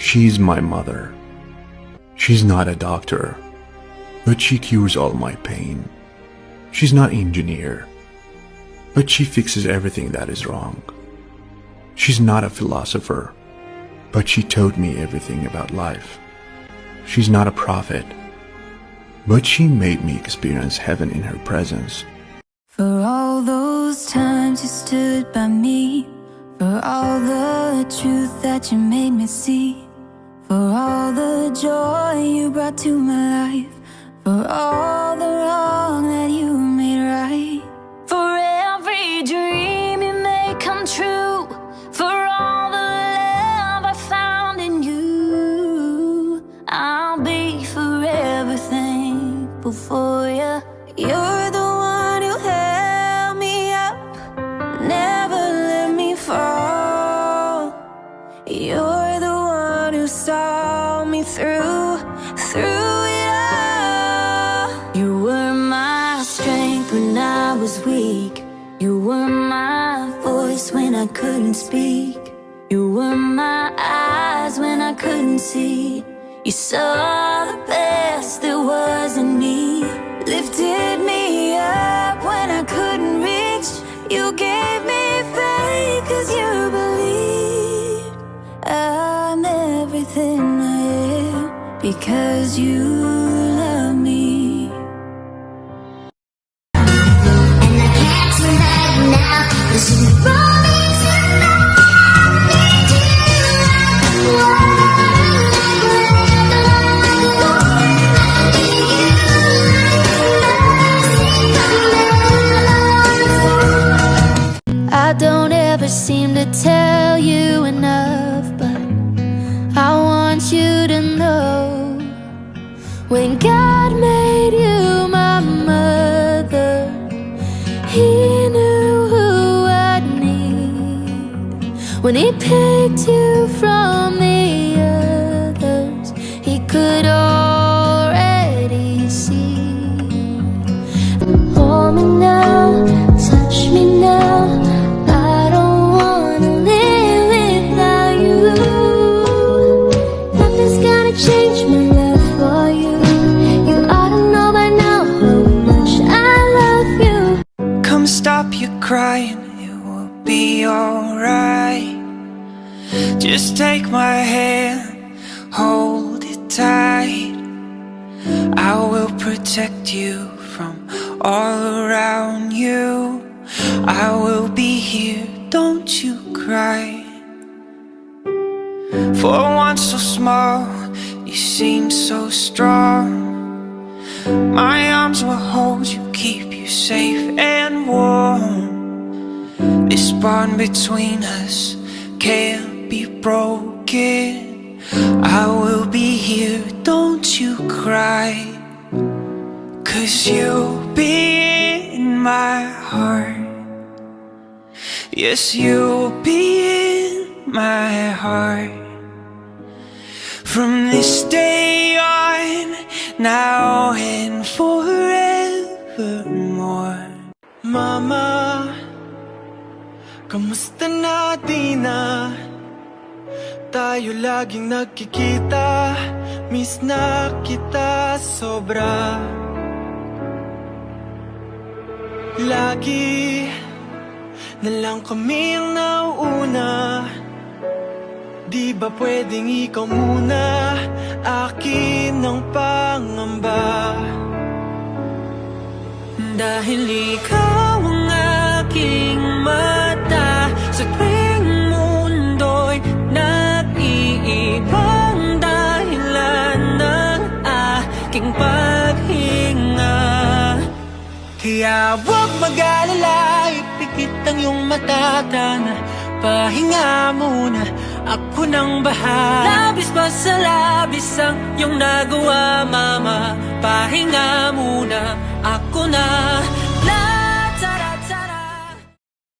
She's my mother. She's not a doctor, but she cures all my pain. She's not an engineer, but she fixes everything that is wrong. She's not a philosopher, but she taught me everything about life. She's not a prophet, but she made me experience heaven in her presence. For all those times you stood by me, for all the truth that you made me see, for all the joy you brought to my life, for all the wrong that you made right, for every dream you made come true, for all the love I found in you, I'll be forever thankful for you. You're the one who held me up, never let me fall. You're the one who saw me through it all. You were my strength when I was weak. You were my voice when I couldn't speak. You were my eyes when I couldn't see. You saw the best there was in me, lifted me up when I couldn't reach. You gave me faith 'cause you believed I'm everything I am because you love me. And I can't turn back now, 'cause you brought me to love me too. I don't ever seem to tell you enough, but I want you to know, when God made you my mother, He knew who I'd need. When He picked you from the others, He could already see. Hold me now, touch me now, I don't wanna live without you. Nothing's gonna change my love for you. You ought to know by now how much I love you. Come stop your crying, it will be alright. Just take my hand, hold it tight. I will protect you from all around you. I will be here, don't you cry. For one so small, you seem so strong. My arms will hold you, keep you safe and warm. This bond between us can't be broken. I will be here, don't you cry. 'Cause you'll be in my heart. Yes, you'll be in my heart. From this day on, now and forevermore. Mama, kamusta na di na? Tayo laging nagkikita, miss na kita sobra. Lagi na lang kami ang nauuna. Di ba pwedeng ikaw muna, akin ang pangamba? Dahil ikaw ang aking mata, sa tuwing mundo'y nag-iibang dahilan ng aking paghinga. Kaya huwag mag-alala, ipikit ang iyong mata, tana, pahinga muna, ako nang bahala. Labis pa sa labis ang iyong nagawa, mama, pahinga muna, ako na